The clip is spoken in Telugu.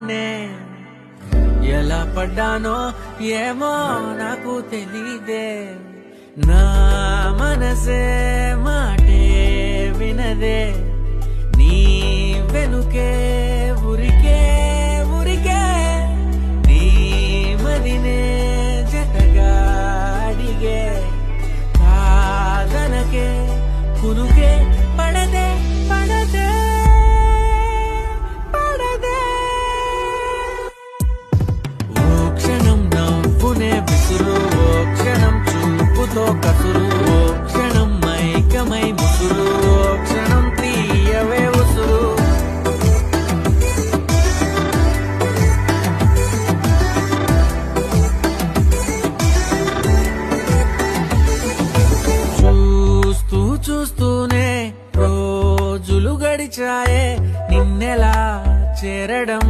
నే ఎలా పడ్డానో ఏమో నాకు తెలీదే, నా మనసే మాటే వినదే, నీ వెనుకే ఉరికే ఉరికే, నీ మదినే జతగా అడిగే, కాదనకే కునుకే పడదే పడదే పడదే. ఓ క్షణం నవ్వునే విసురు, ఓ క్షణం చూపుతో కసురు, ఓ క్షణం మైకమై ముసురు, ఓ క్షణం తీయవే ఉసురు. చూస్తూ చూస్తూనే రోజులు గడిచాయే, నిన్నెలా చేరడం